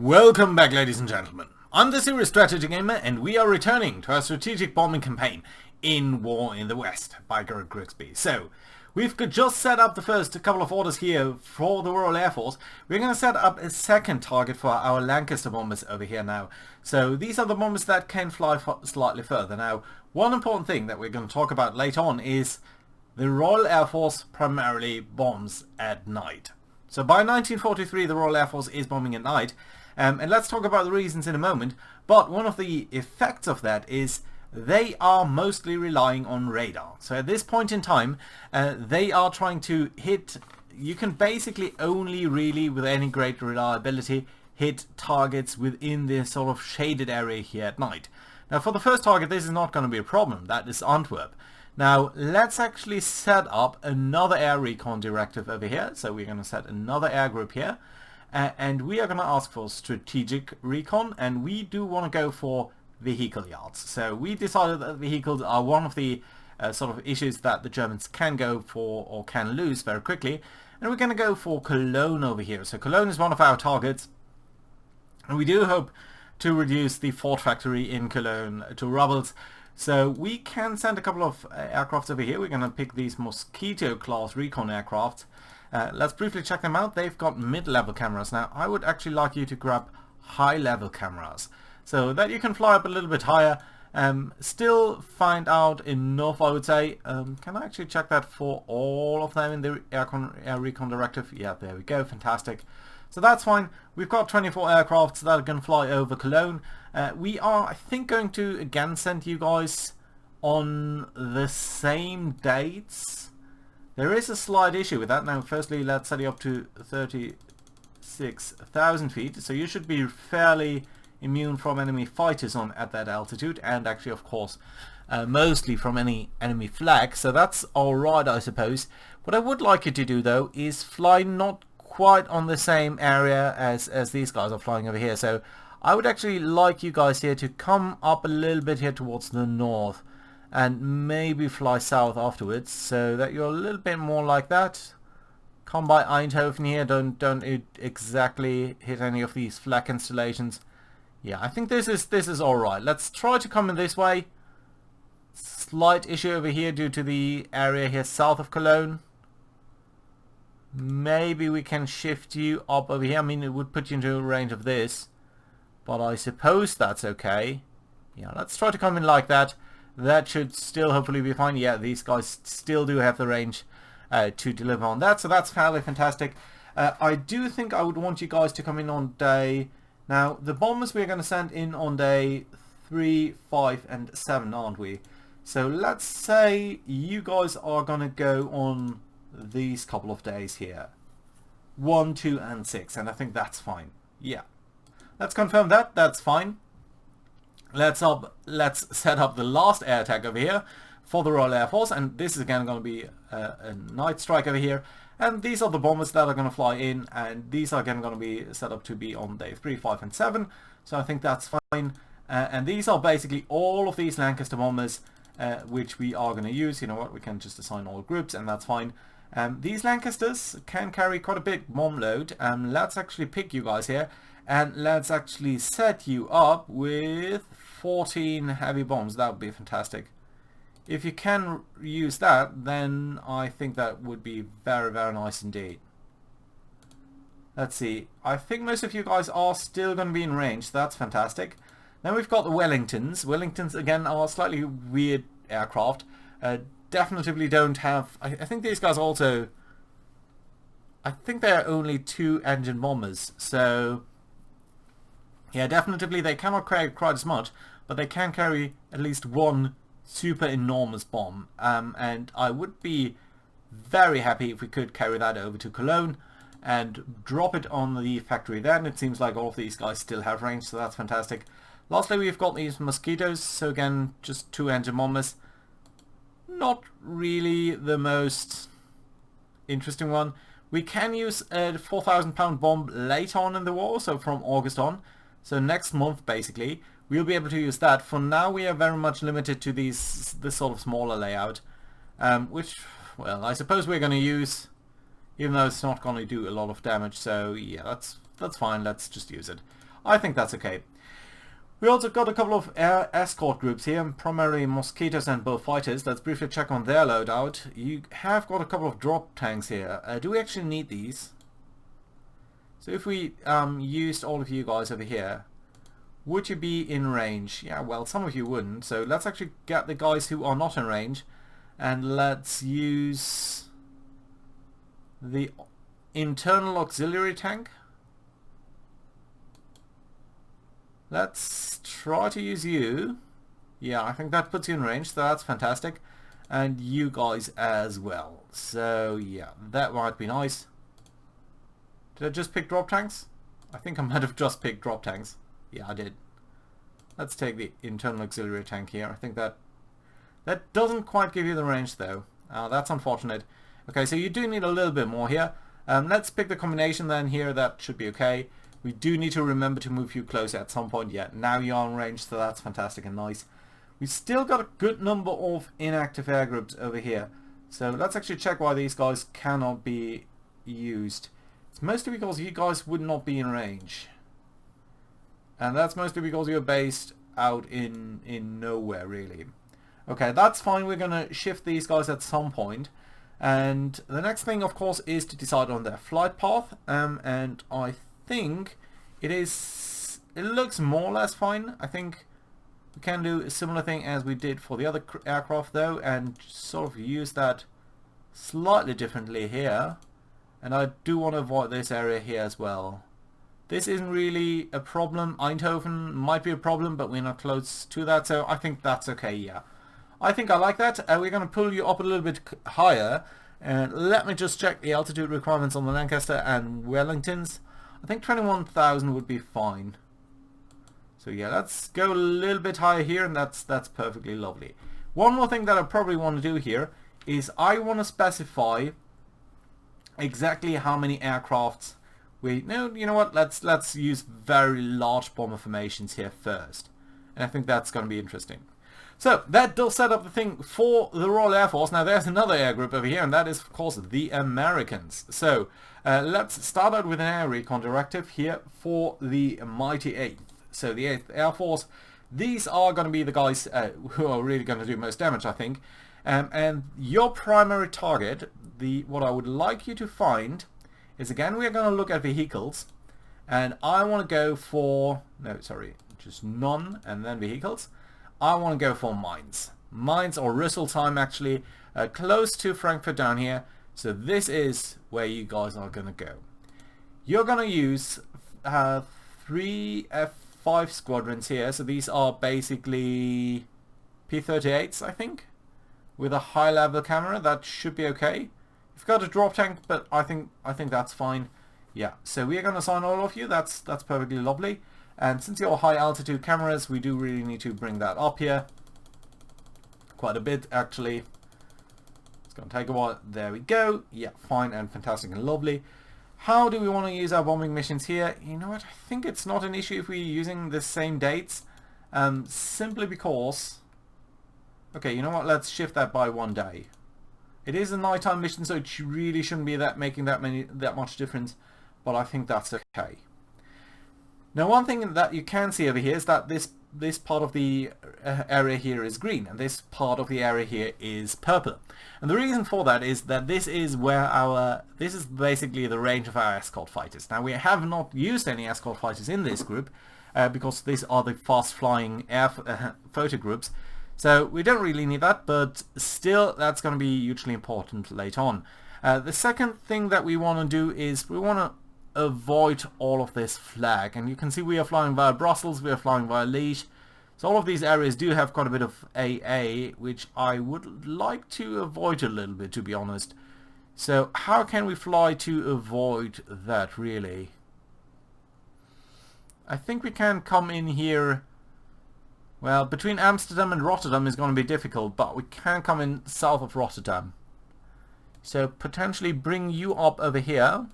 Welcome back, ladies and gentlemen. I'm the Serious Strategy Gamer, and we are returning to our strategic bombing campaign in War in the West by Grigsby. So, we've just set up the first couple of orders here for the Royal Air Force. We're going to set up a second target for our Lancaster bombers over here now. So, these are the bombers that can fly slightly further. Now, one important thing that we're going to talk about later on is the Royal Air Force primarily bombs at night. So by 1943 the Royal Air Force is bombing at night, and let's talk about the reasons in a moment, but one of the effects of that is they are mostly relying on radar. So at this point in time they are trying to hit, you can basically only really with any great reliability hit targets within this sort of shaded area here at night. Now for the first target this is not going to be a problem, that is Antwerp. Now let's actually set up another air recon directive over here. So we're going to set another air group here, and we are going to ask for strategic recon, and we do want to go for vehicle yards. So we decided that vehicles are one of the sort of issues that the Germans can go for or can lose very quickly, and we're going to go for Cologne over here. So Cologne is one of our targets, and we do hope to reduce the Ford factory in Cologne to rubbles. So we can send a couple of aircrafts over here. We're going to pick these Mosquito class recon aircraft. Let's briefly check them out. They've got mid-level cameras. Now I would actually like you to grab high-level cameras so that you can fly up a little bit higher. Still find out enough, I would say. Can I actually check that for all of them in the air recon directive? Yeah, there we go. Fantastic. So that's fine. We've got 24 aircrafts that are going to fly over Cologne. We are, I think, going to again send you guys on the same dates. There is a slight issue with that. Now, firstly, let's set you up to 36,000 feet. So you should be fairly immune from enemy fighters at that altitude, and actually, of course, mostly from any enemy flag. So that's alright, I suppose. What I would like you to do, though, is fly not quite on the same area as these guys are flying over here. So I would actually like you guys here to come up a little bit here towards the north and maybe fly south afterwards, so that you're a little bit more like that. Come by Eindhoven here, don't exactly hit any of these flak installations. Yeah, I think this is alright. Let's try to come in this way. Slight issue over here due to the area here south of Cologne. Maybe we can shift you up over here. I mean, it would put you into a range of this, but I suppose that's okay. Yeah, let's try to come in like that. That should still hopefully be fine. Yeah, these guys still do have the range to deliver on that, so that's fairly fantastic. I do think I would want you guys to come in on day... Now, the bombers we're going to send in on day 3, 5 and 7, aren't we? So let's say you guys are going to go on these couple of days here, 1, 2 and 6, and I think that's fine. Yeah, let's confirm that. That's fine. Let's set up the last air attack over here for the Royal Air Force, and this is again going to be a night strike over here, and these are the bombers that are going to fly in, and these are again going to be set up to be on day 3, 5 and 7, so I think that's fine. And these are basically all of these Lancaster bombers which we are going to use. You know what, we can just assign all groups and that's fine. These Lancasters can carry quite a big bomb load. Let's actually pick you guys here, and let's actually set you up with 14 heavy bombs. That would be fantastic. If you can use that, then I think that would be very, very nice indeed. Let's see. I think most of you guys are still going to be in range. So that's fantastic. Then we've got the Wellingtons. Wellingtons, again, are slightly weird aircraft. Definitely don't have... I think these guys also... I think they're only 2 engine bombers. So... yeah, definitely they cannot carry quite as much, but they can carry at least one super enormous bomb. And I would be very happy if we could carry that over to Cologne and drop it on the factory then. It seems like all of these guys still have range, so that's fantastic. Lastly, we've got these Mosquitoes, so again, just 2 engine bombers. Not really the most interesting one. We can use a 4,000 pound bomb later on in the war, so from August on. So next month, basically, we'll be able to use that. For now, we are very much limited to this sort of smaller layout, which, well, I suppose we're going to use, even though it's not going to do a lot of damage. So yeah, that's fine. Let's just use it. I think that's okay. We also got a couple of air escort groups here, primarily mosquitoes and bullfighters. Let's briefly check on their loadout. You have got a couple of drop tanks here. Do we actually need these? So if we used all of you guys over here, would you be in range? Yeah, well, some of you wouldn't. So let's actually get the guys who are not in range, and let's use the internal auxiliary tank. Let's try to use you. Yeah, I think that puts you in range, so that's fantastic. And you guys as well. So yeah, that might be nice. Did I just pick drop tanks? I think I might have just picked drop tanks. Yeah, I did. Let's take the internal auxiliary tank here. I think that doesn't quite give you the range though. That's unfortunate. Okay, so you do need a little bit more here. Let's pick the combination then here. That should be okay. We do need to remember to move you closer at some point. Yeah, now you're on range, so that's fantastic and nice. We've still got a good number of inactive air groups over here. So let's actually check why these guys cannot be used. It's mostly because you guys would not be in range. And that's mostly because you're based out in nowhere, really. Okay, that's fine. We're going to shift these guys at some point. And the next thing, of course, is to decide on their flight path. And I think it looks more or less fine. I think we can do a similar thing as we did for the other aircraft, though, and sort of use that slightly differently here. And I do want to avoid this area here as well. This isn't really a problem. Eindhoven might be a problem, but we're not close to that, so I think that's okay, yeah. I think I like that. We're going to pull you up a little bit higher. And let me just check the altitude requirements on the Lancaster and Wellingtons. I think 21,000 would be fine. So yeah, let's go a little bit higher here, and that's perfectly lovely. One more thing that I probably want to do here is I want to specify exactly how many aircrafts we... No, you know what? Let's use very large bomber formations here first. And I think that's going to be interesting. So that does set up the thing for the Royal Air Force. Now there's another air group over here, and that is of course the Americans. So let's start out with an air recon directive here for the mighty 8th. So the 8th Air Force, these are going to be the guys who are really going to do most damage, I think. And your primary target, what I would like you to find is, again, we're going to look at vehicles, and I want to go for, no, sorry, just none, and then vehicles. I want to go for mines. Mines, or Rüsselsheim actually, close to Frankfurt down here. So this is where you guys are going to go. You're going to use 3 F5 squadrons here. So these are basically P-38s, I think, with a high level camera. That should be okay. You've got a drop tank, but I think that's fine. Yeah, so we're going to assign all of you. That's perfectly lovely. And since you're high altitude cameras, we do really need to bring that up here. Quite a bit, actually. It's going to take a while. There we go. Yeah, fine and fantastic and lovely. How do we want to use our bombing missions here? You know what? I think it's not an issue if we're using the same dates. Simply because... Okay, you know what? Let's shift that by 1 day. It is a nighttime mission, so it really shouldn't be making that much difference. But I think that's okay. Now, one thing that you can see over here is that this part of the area here is green, and this part of the area here is purple. And the reason for that is that this is basically the range of our escort fighters. Now, we have not used any escort fighters in this group because these are the fast-flying air photo groups. So we don't really need that, but still, that's going to be hugely important later on. The second thing that we want to do is we want to avoid all of this flag, and you can see we are flying via Brussels, we are flying via Liège, so all of these areas do have quite a bit of AA, which I would like to avoid a little bit, to be honest. So how can we fly to avoid that, really? I think we can come in here, well, between Amsterdam and Rotterdam is going to be difficult, but we can come in south of Rotterdam. So potentially bring you up over here.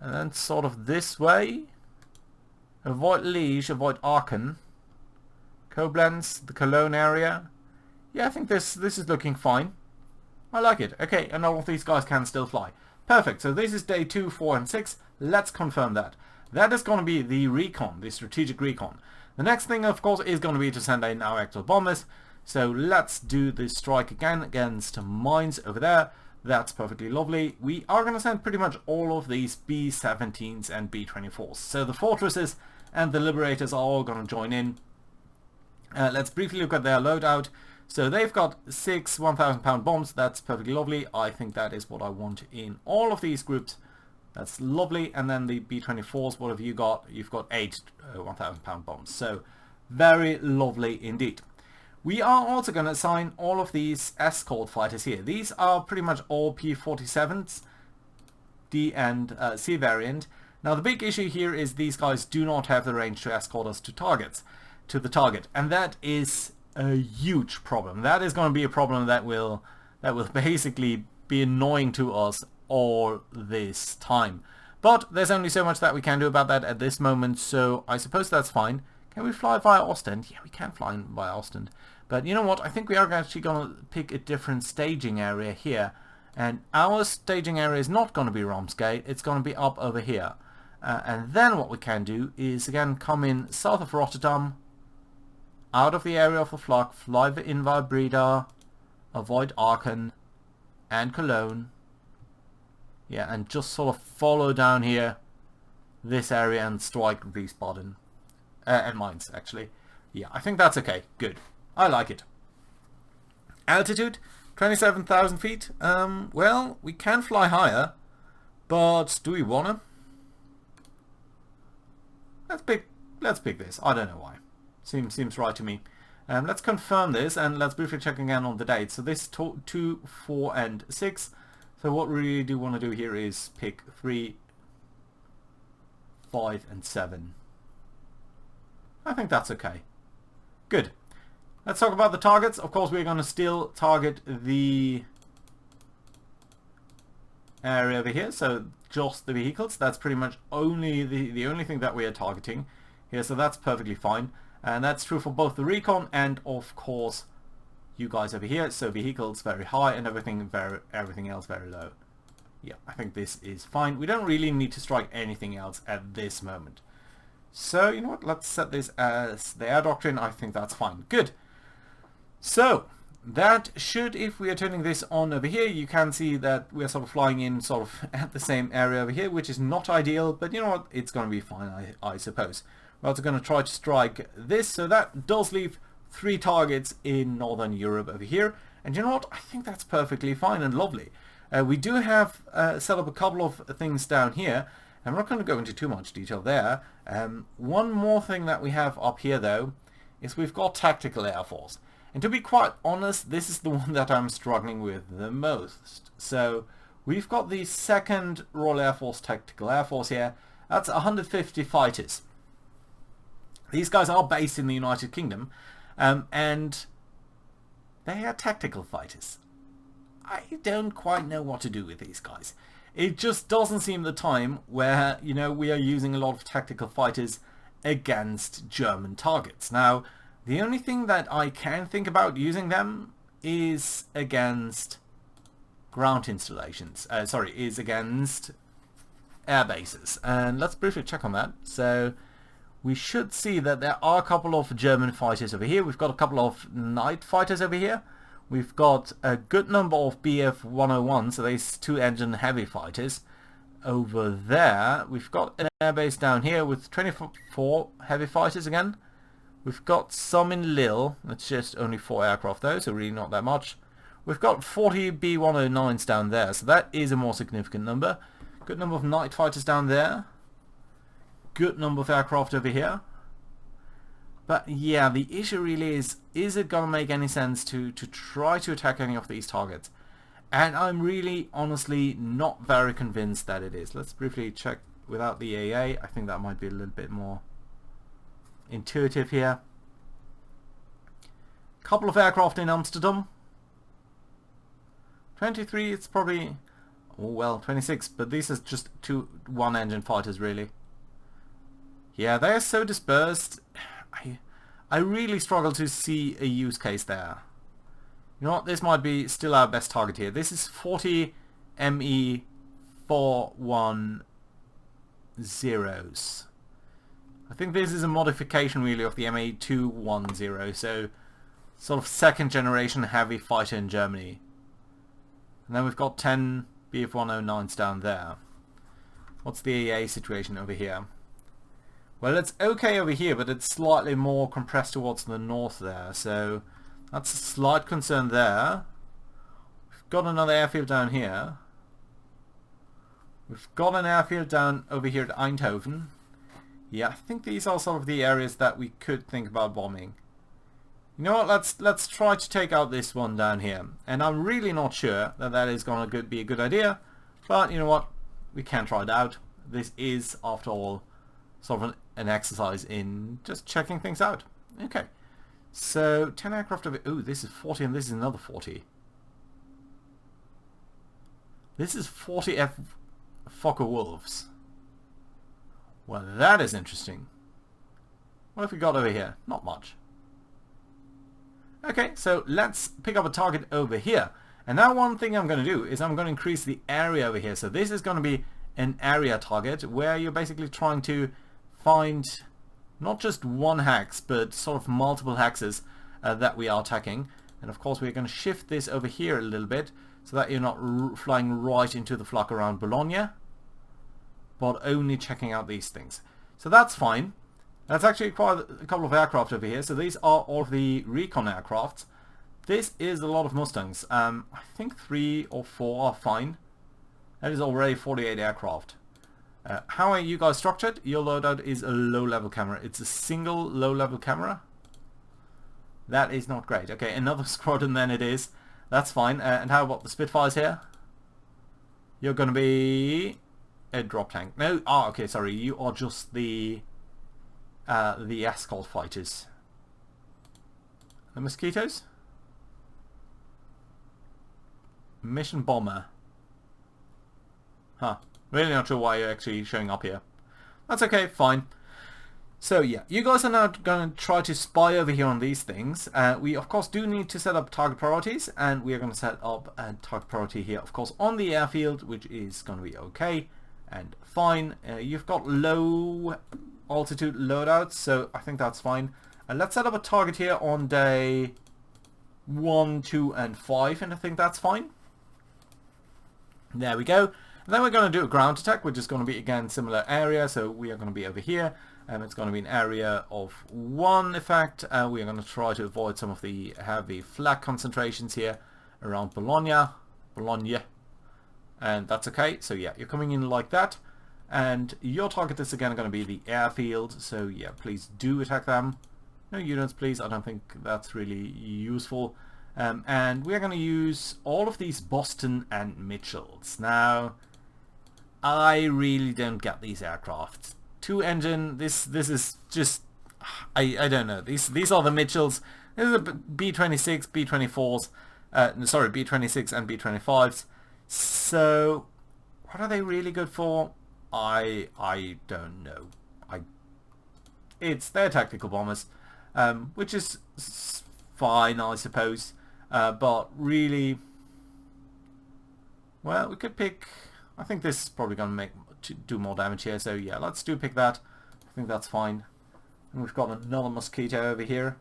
And then sort of this way. Avoid Liège, avoid Aachen. Koblenz, the Cologne area. Yeah, I think this is looking fine. I like it. Okay, and all of these guys can still fly. Perfect. So this is day 2, 4 and 6. Let's confirm that. That is going to be the recon, the strategic recon. The next thing, of course, is going to be to send in our actual bombers. So let's do the strike again against mines over there. That's perfectly lovely. We are going to send pretty much all of these B-17s and B-24s. So the fortresses and the liberators are all going to join in. Let's briefly look at their loadout. So they've got 6 1,000-pound bombs. That's perfectly lovely. I think that is what I want in all of these groups. That's lovely. And then the B-24s, what have you got? You've got 8 1,000-pound bombs. So very lovely indeed. We are also going to assign all of these escort fighters here. These are pretty much all P-47s, D and C variant. Now the big issue here is these guys do not have the range to escort us to the target, and that is a huge problem. That is going to be a problem that will basically be annoying to us all this time. But there's only so much that we can do about that at this moment, so I suppose that's fine. Can we fly via Ostend? Yeah, we can fly via Ostend. But you know what? I think we are actually going to pick a different staging area here. And our staging area is not going to be Ramsgate. It's going to be up over here. And then what we can do is, again, come in south of Rotterdam, out of the area of the flak, fly in via Breda, avoid Aachen and Cologne. Yeah, and just sort of follow down here, this area, and strike Wiesbaden. And Mainz, actually. Yeah, I think that's okay. Good. I like it. Altitude, 27,000 feet. Well, we can fly higher, but do we wanna? Let's pick this. I don't know why. Seems right to me. Let's confirm this, and let's briefly check again on the date. So this 2, 4 and 6. So what we really do want to do here is pick 3, 5 and 7. I think that's okay. Good. Let's talk about the targets. Of course, we're going to still target the area over here. So just the vehicles. That's pretty much only the only thing that we are targeting here. So that's perfectly fine. And that's true for both the recon and, of course, you guys over here. So vehicles very high and everything else very low. Yeah, I think this is fine. We don't really need to strike anything else at this moment. So, you know what, let's set this as the air doctrine. I think that's fine. Good. So, that should, if we are turning this on over here, you can see that we're sort of flying in sort of at the same area over here, which is not ideal, but you know what, it's going to be fine, I suppose. We're also going to try to strike this, so that does leave 3 targets in Northern Europe over here. And you know what, I think that's perfectly fine and lovely. We do have set up a couple of things down here. I'm not going to go into too much detail there. One more thing that we have up here, though, is we've got Tactical Air Force. And to be quite honest, this is the one that I'm struggling with the most. So we've got the 2nd Royal Air Force Tactical Air Force here. That's 150 fighters. These guys are based in the United Kingdom, and they are tactical fighters. I don't quite know what to do with these guys. It just doesn't seem the time where, you know, we are using a lot of tactical fighters against German targets. Now, the only thing that I can think about using them is against ground installations. Is against air bases. And let's briefly check on that. So we should see that there are a couple of German fighters over here. We've got a couple of night fighters over here. We've got a good number of Bf-101, so these 2-engine heavy fighters. Over there, we've got an airbase down here with 24 heavy fighters again. We've got some in Lille. That's just only 4 aircraft though, so really not that much. We've got 40 B-109s down there, so that is a more significant number. Good number of night fighters down there. Good number of aircraft over here. But yeah, the issue really is it going to make any sense to try to attack any of these targets? And I'm really, honestly, not very convinced that it is. Let's briefly check without the AA. I think that might be a little bit more intuitive here. Couple of aircraft in Amsterdam. 23, it's probably, oh well, 26, but these are just 2 1-engine fighters, really. Yeah, they are so dispersed. I really struggle to see a use case there. You know what, this might be still our best target here. This is 40 ME 410s. I think this is a modification really of the MA210, so sort of second generation heavy fighter in Germany. And then we've got 10 Bf109s down there. What's the AA situation over here? Well, it's okay over here, but it's slightly more compressed towards the north there, so that's a slight concern there. We've got another airfield down here. We've got an airfield down over here at Eindhoven. Yeah, I think these are sort of the areas that we could think about bombing. You know what, let's try to take out this one down here. And I'm really not sure that that is going to be a good idea, but you know what, we can try it out. This is, after all, sort of an exercise in just checking things out. Okay, so 10 aircraft over... Ooh, this is 40 and this is another 40. This is 40 Fokker Wolves. Well, that is interesting. What have we got over here? Not much. Okay, so let's pick up a target over here. And now one thing I'm going to do is I'm going to increase the area over here. So this is going to be an area target where you're basically trying to find not just one hex, but sort of multiple hexes that we are attacking. And of course we're going to shift this over here a little bit so that you're not flying right into the flak around Bologna, but only checking out these things. So that's fine. That's actually quite a couple of aircraft over here. So these are all of the recon aircrafts. This is a lot of Mustangs. I think 3 or 4 are fine. That is already 48 aircraft. How are you guys structured? Your loadout is a low-level camera. It's a single low-level camera. That is not great. Okay, another squadron then it is. That's fine. And how about the Spitfires here? You're going to be a drop tank. No, okay, sorry. You are just the escort fighters. The Mosquitoes? Mission bomber. Huh. Really not sure why you're actually showing up here. That's okay, fine. So yeah, you guys are now going to try to spy over here on these things. We of course do need to set up target priorities, and we are going to set up a target priority here, of course, on the airfield, which is going to be okay and fine. You've got low altitude loadouts, so I think that's fine. Let's set up a target here on day 1, 2, and 5, and I think that's fine. There we go. And then we're going to do a ground attack, which is going to be, again, similar area. So we are going to be over here, and it's going to be an area of 1 effect. We are going to try to avoid some of the heavy flak concentrations here around Bologna. And that's okay. So yeah, you're coming in like that. And your target is again going to be the airfield. So yeah, please do attack them. No units, please. I don't think that's really useful. And we're going to use all of these Boston and Mitchells. Now, I really don't get these aircraft. 2-engine, this is just, I don't know. These are the Mitchells. This is a B-26, B-24s, sorry, B-26 and B-25s. So, what are they really good for? I don't know. They're tactical bombers, which is fine, I suppose. But really, well, we could pick... I think this is probably going to do more damage here, so yeah, let's pick that. I think that's fine. And we've got another Mosquito over here.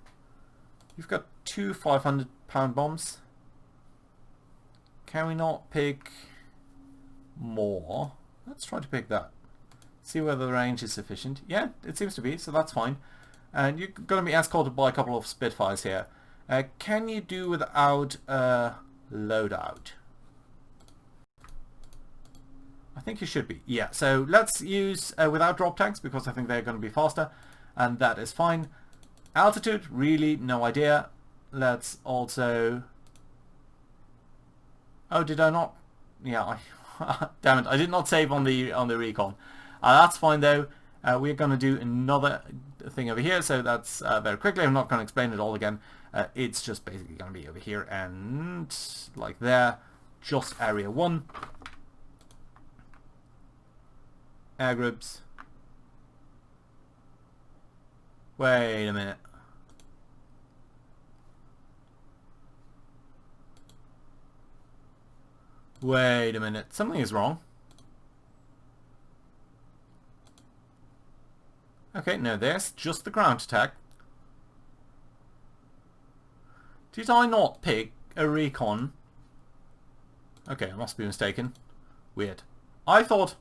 You've got 2 500-pound bombs. Can we not pick more? Let's try to pick that. See whether the range is sufficient. Yeah, it seems to be, so that's fine. And you're going to be escorted by a couple of Spitfires here. Can you do without loadout? I think you should be. Yeah, so let's use without drop tanks because I think they're going to be faster, and that is fine. Altitude, really no idea. Let's also... Oh, did I not? Yeah, damn it, I did not save on the recon. That's fine though. We're going to do another thing over here, so that's very quickly. I'm not going to explain it all again. It's just basically going to be over here and like there, just area 1. Air groups. Wait a minute. Wait a minute. Something is wrong. Okay, no, there's just the ground attack. Did I not pick a recon? Okay, I must be mistaken. Weird. I thought...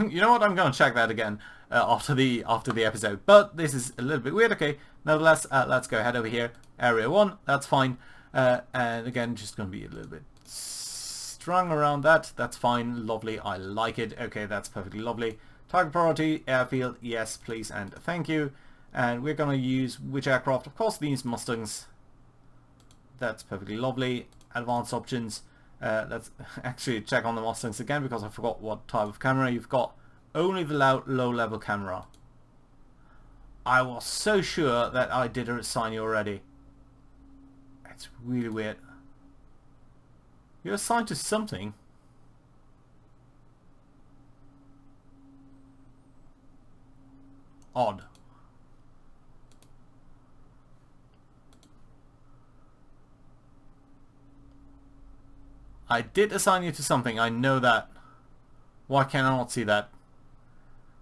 You know what? I'm going to check that again after the episode. But this is a little bit weird. Okay, nevertheless, let's go ahead over here. Area 1, that's fine. And again, just going to be a little bit strung around that. That's fine. Lovely. I like it. Okay, that's perfectly lovely. Target priority, airfield. Yes, please, and thank you. And we're going to use which aircraft? Of course, these Mustangs. That's perfectly lovely. Advanced options. Let's actually check on the Mustangs again because I forgot what type of camera you've got. Only the low level camera. I was so sure that I did assign you already. It's really weird. You're assigned to something. Odd. I did assign you to something, I know that. Why can I not see that?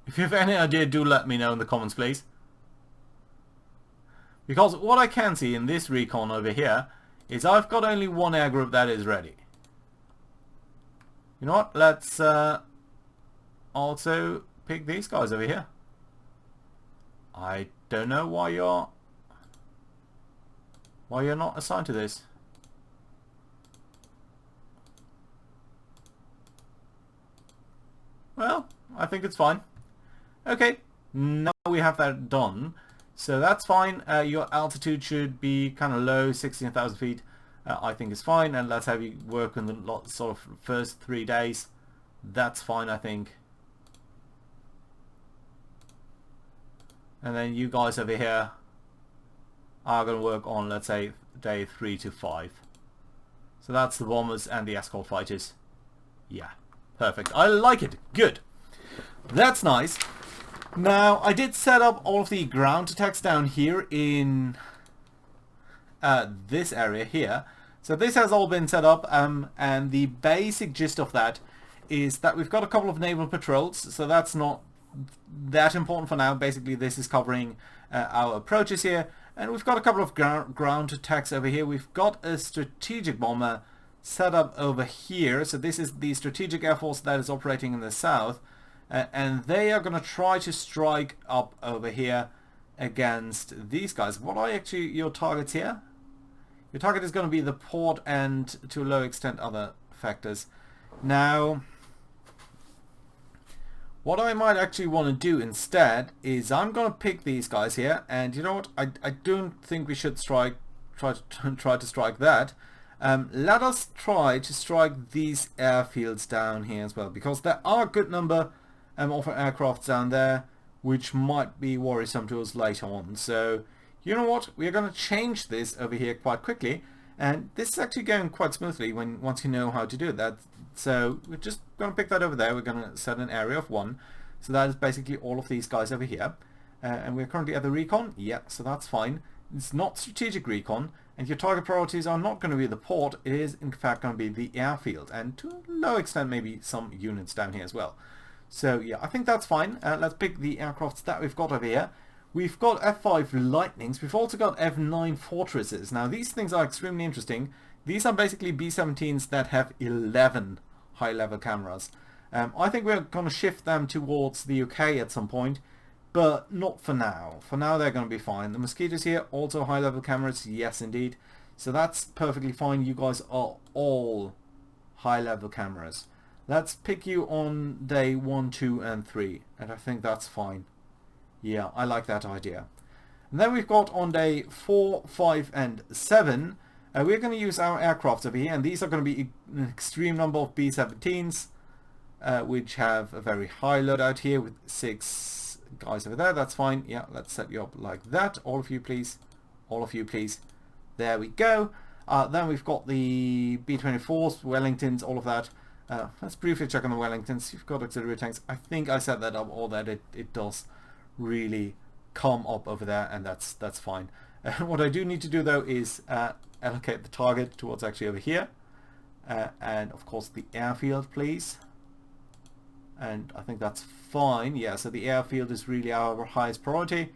If you have any idea, do let me know in the comments, please. Because what I can see in this recon over here is I've got only one air group that is ready. You know what? Let's also pick these guys over here. I don't know why you're not assigned to this. Well, I think it's fine. Okay, now we have that done. So that's fine. Your altitude should be kind of low, 16,000 feet. I think it's fine. And let's have you work on the sort of first 3 days. That's fine, I think. And then you guys over here are going to work on, let's say, day 3 to 5. So that's the bombers and the escort fighters. Yeah. Perfect. I like it. Good. That's nice. Now, I did set up all of the ground attacks down here in this area here. So this has all been set up, and the basic gist of that is that we've got a couple of naval patrols, so that's not that important for now. Basically, this is covering our approaches here, and we've got a couple of ground attacks over here. We've got a strategic bomber set up over here, so this is the strategic air force that is operating in the south, and they are going to try to strike up over here against these guys. What are actually your targets here? Your target is going to be the port and to a low extent other factors. Now, what I might actually want to do instead is I'm going to pick these guys here, and you know what, I don't think we should try to strike that. Let us try to strike these airfields down here as well, because there are a good number of aircraft down there which might be worrisome to us later on. So you know what, we're going to change this over here quite quickly, and this is actually going quite smoothly once you know how to do that. So we're just going to pick that over there. We're going to set an area of 1, so that is basically all of these guys over here, and we're currently at the recon. Yeah, so that's fine. It's not strategic recon, and your target priorities are not going to be the port. It is in fact going to be the airfield, and to a low extent maybe some units down here as well. So yeah, I think that's fine. Let's pick the aircrafts that we've got over here. We've got F5 Lightnings. We've also got F9 Fortresses. Now these things are extremely interesting. These are basically B-17s that have 11 high-level cameras. I think we're going to shift them towards the UK at some point, but not for now. For now they're going to be fine. The Mosquitoes here, also high-level cameras. Yes, indeed. So that's perfectly fine. You guys are all high-level cameras. Let's pick you on day 1, 2, and 3, and I think that's fine. Yeah, I like that idea. And then we've got on day 4, 5, and 7, we're going to use our aircraft over here, and these are going to be an extreme number of B-17s, which have a very high loadout here with 6 guys over there. That's fine. Yeah, let's set you up like that. All of you, please. All of you, please. There we go. Then we've got the B-24s, Wellingtons, all of that. Let's briefly check on the Wellingtons. You've got auxiliary tanks. I think I set that up, or that it does really come up over there, and that's fine. What I do need to do though is allocate the target towards actually over here, and of course the airfield, please. and I think that's fine. Yeah, so the airfield is really our highest priority,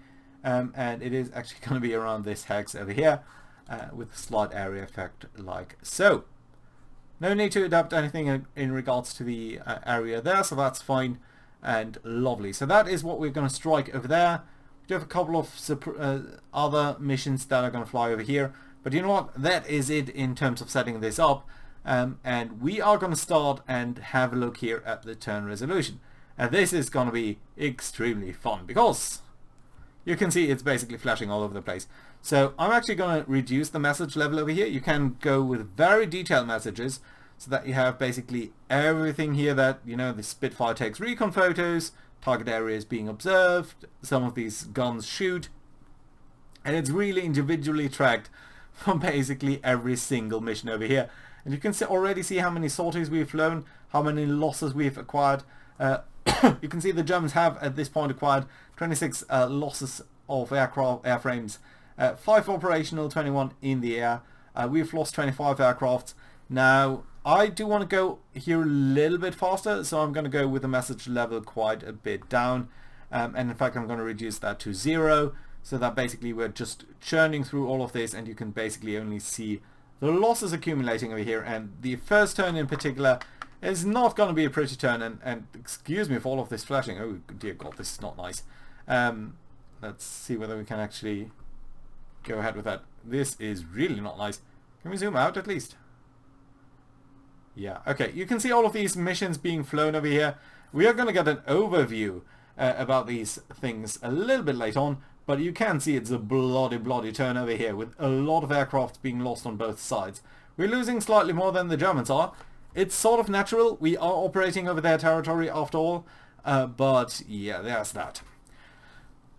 and it is actually going to be around this hex over here with a slight area effect like so. No need to adapt anything in regards to the area there, so that's fine and lovely. So that is what we're going to strike over there. We do have a couple of other missions that are going to fly over here, but you know what, that is it in terms of setting this up. And we are going to start and have a look here at the turn resolution, and this is going to be extremely fun because you can see it's basically flashing all over the place. So I'm actually going to reduce the message level over here. You can go with very detailed messages so that you have basically everything here that, you know, the Spitfire takes recon photos, target areas being observed, some of these guns shoot, and it's really individually tracked from basically every single mission over here. And you can already see how many sorties we've flown, how many losses we've acquired. You can see the Germans have at this point acquired 26 losses of airframes, 5 operational, 21 in the air. We've lost 25 aircrafts. Now I do want to go here a little bit faster, so I'm going to go with the message level quite a bit down, and in fact I'm going to reduce that to 0, so that basically we're just churning through all of this and you can basically only see the losses accumulating over here. And the first turn in particular is not going to be a pretty turn, and excuse me for all of this flashing. Oh dear god, this is not nice. Let's see whether we can actually go ahead with that. This is really not nice. Can we zoom out at least? Yeah, okay, you can see all of these missions being flown over here. We are going to get an overview about these things a little bit later on, but you can see it's a bloody turn over here with a lot of aircraft being lost on both sides. We're losing slightly more than the Germans are. It's sort of natural. We are operating over their territory after all, but yeah, there's that.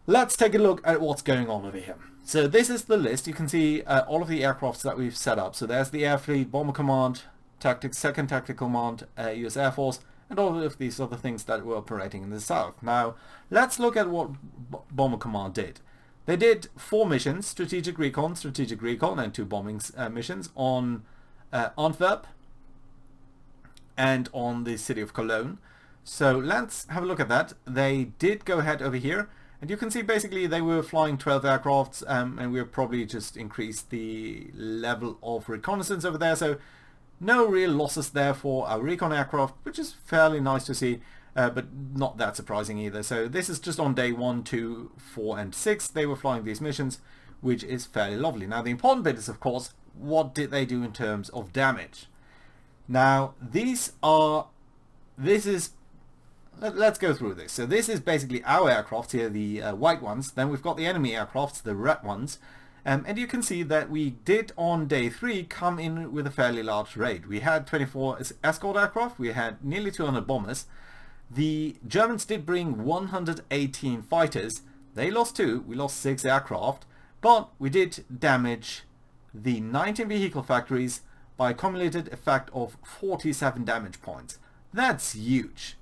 Let's take a look at what's going on over here. So this is the list. You can see all of the aircrafts that we've set up. So there's the Air Fleet, Bomber Command, Second Tactical Command, US Air Force, and all of these other things that were operating in the south. Now, let's look at what Bomber Command did. They did 4 missions, strategic recon, and 2 bombing missions on Antwerp and on the city of Cologne. So let's have a look at that. They did go ahead over here, and you can see basically they were flying 12 aircrafts, and we've probably just increased the level of reconnaissance over there. So no real losses there for our recon aircraft, which is fairly nice to see, but not that surprising either. So this is just on day 1, 2, 4 and 6 they were flying these missions, which is fairly lovely. Now the important bit is, of course, what did they do in terms of damage? Now let's go through this. So this is basically our aircraft here, the white ones. Then we've got the enemy aircrafts, the red ones. And you can see that we did on day 3 come in with a fairly large raid. We had 24 escort aircraft, we had nearly 200 bombers. The Germans did bring 118 fighters. They lost 2, we lost 6 aircraft, but we did damage the 19 vehicle factories by a cumulated effect of 47 damage points. That's huge.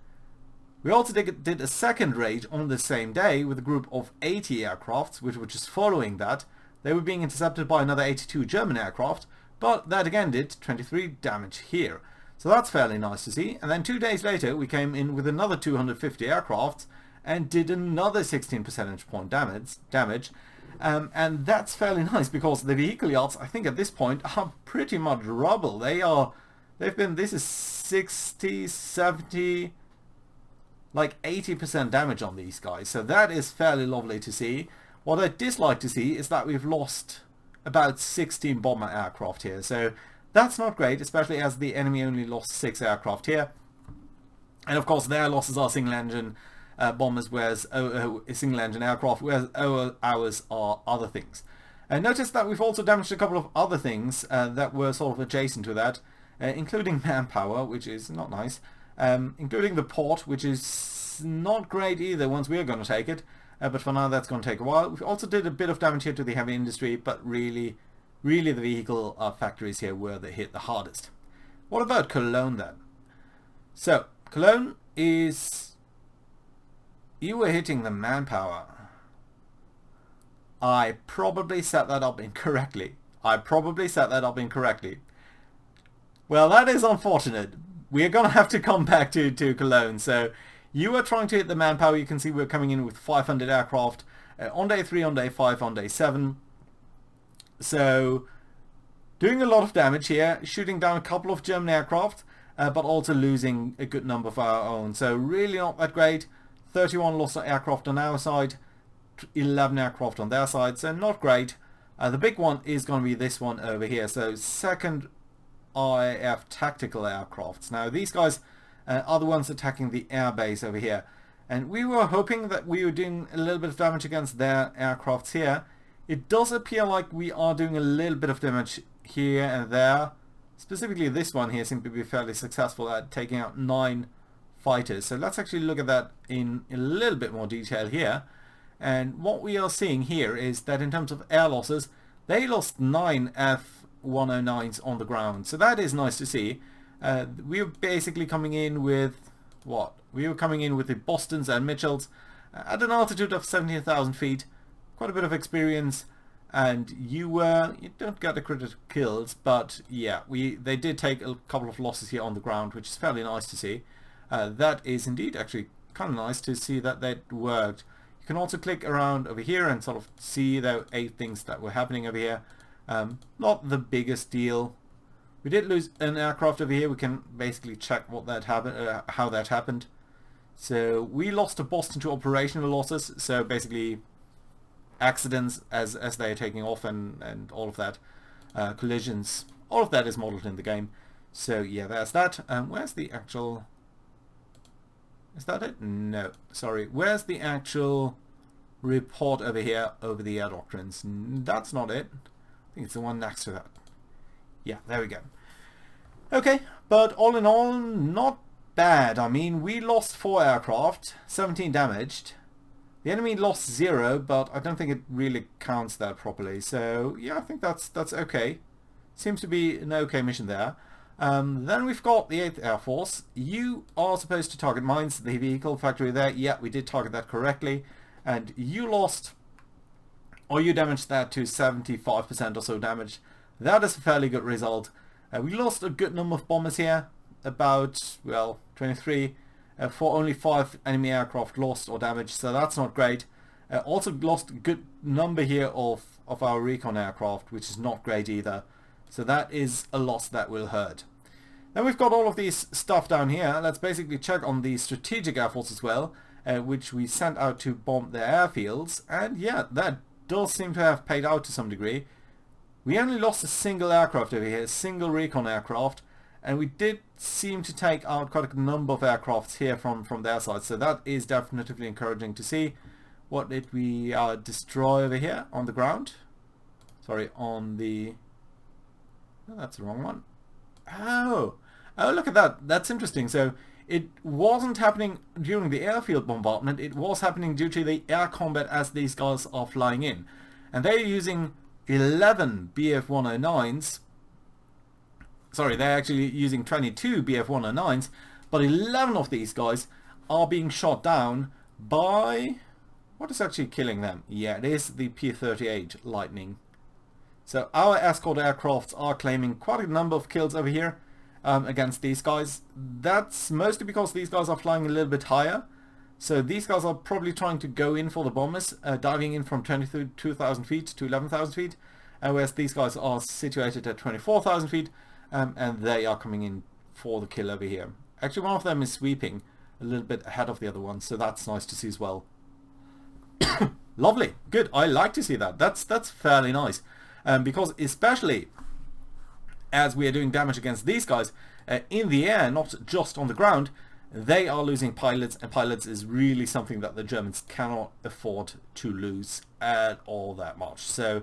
We also did a second raid on the same day with a group of 80 aircrafts, which were just following that. They were being intercepted by another 82 German aircraft, but that again did 23 damage here. So that's fairly nice to see. And then 2 days later we came in with another 250 aircraft and did another 16 percentage point damage. And that's fairly nice because the vehicle yards, I think at this point, are pretty much rubble. This is 60, 70, like 80% damage on these guys. So that is fairly lovely to see. What I dislike to see is that we've lost about 16 bomber aircraft here. So that's not great, especially as the enemy only lost 6 aircraft here. And of course their losses are single engine bombers, whereas single engine aircraft, whereas ours are other things. Notice that we've also damaged a couple of other things that were sort of adjacent to that, including manpower, which is not nice, including the port, which is not great either once we're going to take it. But for now that's going to take a while. We also did a bit of damage here to the heavy industry, but really the vehicle factories here were hit the hardest. What about Cologne then? So Cologne is... You were hitting the manpower. I probably set that up incorrectly. Well, that is unfortunate. We are going to have to come back to Cologne. So You are trying to hit the manpower. You can see we're coming in with 500 aircraft on day 3, on day 5, on day 7. So doing a lot of damage here, shooting down a couple of German aircraft, but also losing a good number of our own. So really not that great. 31 lost aircraft on our side, 11 aircraft on their side, so not great. The big one is going to be this one over here. So second IF tactical aircrafts. Now these guys are the ones attacking the airbase over here. And we were hoping that we were doing a little bit of damage against their aircrafts here. It does appear like we are doing a little bit of damage here and there. Specifically this one here seems to be fairly successful at taking out 9 fighters. So let's actually look at that in a little bit more detail here. And what we are seeing here is that in terms of air losses, they lost 9 F-109s on the ground. So that is nice to see. We were basically coming in with what? We were coming in with the Bostons and Mitchells at an altitude of 17,000 feet. Quite a bit of experience, and you don't get the critical kills, but yeah, they did take a couple of losses here on the ground, which is fairly nice to see. That is indeed actually kind of nice to see that worked. You can also click around over here and sort of see the 8 things that were happening over here. Not the biggest deal. We did lose an aircraft over here. We can basically check what that happened, how that happened. So we lost a Boston to operational losses. So basically accidents as they are taking off and all of that, collisions. All of that is modeled in the game. So yeah, there's that. Where's the actual? Is that it? No, sorry. Where's the actual report over here over the air doctrines? That's not it. I think it's the one next to that. Yeah, there we go. Okay, but all in all, not bad. I mean, we lost 4 aircraft, 17 damaged. The enemy lost 0, but I don't think it really counts that properly. So yeah, I think that's okay. Seems to be an okay mission there. Then we've got the 8th Air Force. You are supposed to target mines, the vehicle factory there. Yeah, we did target that correctly. And you lost, or you damaged that to 75% or so damage. That is a fairly good result. We lost a good number of bombers here. About, well, 23. For only 5 enemy aircraft lost or damaged, so that's not great. Also lost a good number here of our recon aircraft, which is not great either. So that is a loss that will hurt. Then we've got all of these stuff down here. Let's basically check on the strategic air force as well, which we sent out to bomb their airfields. And yeah, that does seem to have paid out to some degree. We only lost a single aircraft over here, a single recon aircraft. And we did seem to take out quite a number of aircrafts here from their side. So that is definitely encouraging to see. What did we destroy over here on the ground? Sorry, on the... No, that's the wrong one. Oh, look at that. That's interesting. So it wasn't happening during the airfield bombardment. It was happening due to the air combat as these guys are flying in. And they're using 11 Bf-109s. Sorry, they're actually using 22 Bf-109s, but 11 of these guys are being shot down by... What is actually killing them? Yeah, it is the P-38 Lightning. So our escort aircrafts are claiming quite a number of kills over here against these guys. That's mostly because these guys are flying a little bit higher. So these guys are probably trying to go in for the bombers, diving in from 22,000 feet to 11,000 feet, whereas these guys are situated at 24,000 feet. And they are coming in for the kill over here. Actually, one of them is sweeping a little bit ahead of the other one, so that's nice to see as well. Lovely, good. I like to see that. That's fairly nice, because especially as we are doing damage against these guys in the air, not just on the ground, they are losing pilots, and pilots is really something that the Germans cannot afford to lose at all that much. So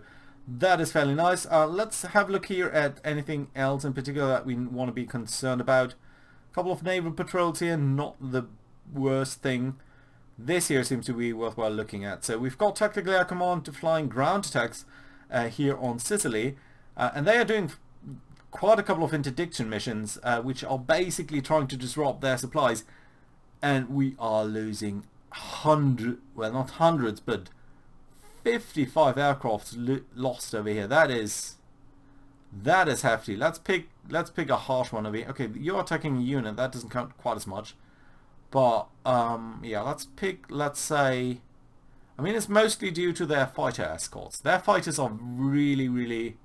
that is fairly nice. Let's have a look here at anything else in particular that we want to be concerned about. A couple of naval patrols here, not the worst thing. This here seems to be worthwhile looking at. So we've got Tactical Air Command to flying ground attacks here on Sicily. And they are doing quite a couple of interdiction missions, which are basically trying to disrupt their supplies. And we are losing well, not hundreds, but 55 aircraft lost over here. That is hefty. Let's pick a harsh one over here. Okay, you're attacking a unit. That doesn't count quite as much. But yeah, let's say, I mean, it's mostly due to their fighter escorts. Their fighters are really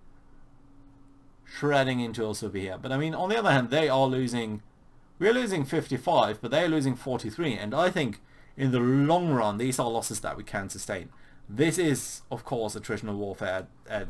shredding into us over here. But I mean, on the other hand, we're losing 55, but they're losing 43. And I think in the long run, these are losses that we can sustain. This is, of course, attritional warfare at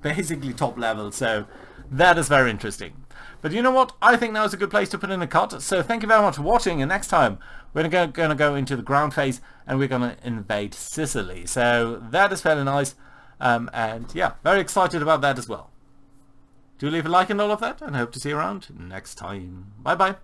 basically top level, so that is very interesting. But you know what? I think now is a good place to put in a cut. So thank you very much for watching, and next time we're going to go into the ground phase and we're going to invade Sicily. So that is fairly nice, and yeah, very excited about that as well. Do leave a like and all of that, and hope to see you around next time. Bye bye.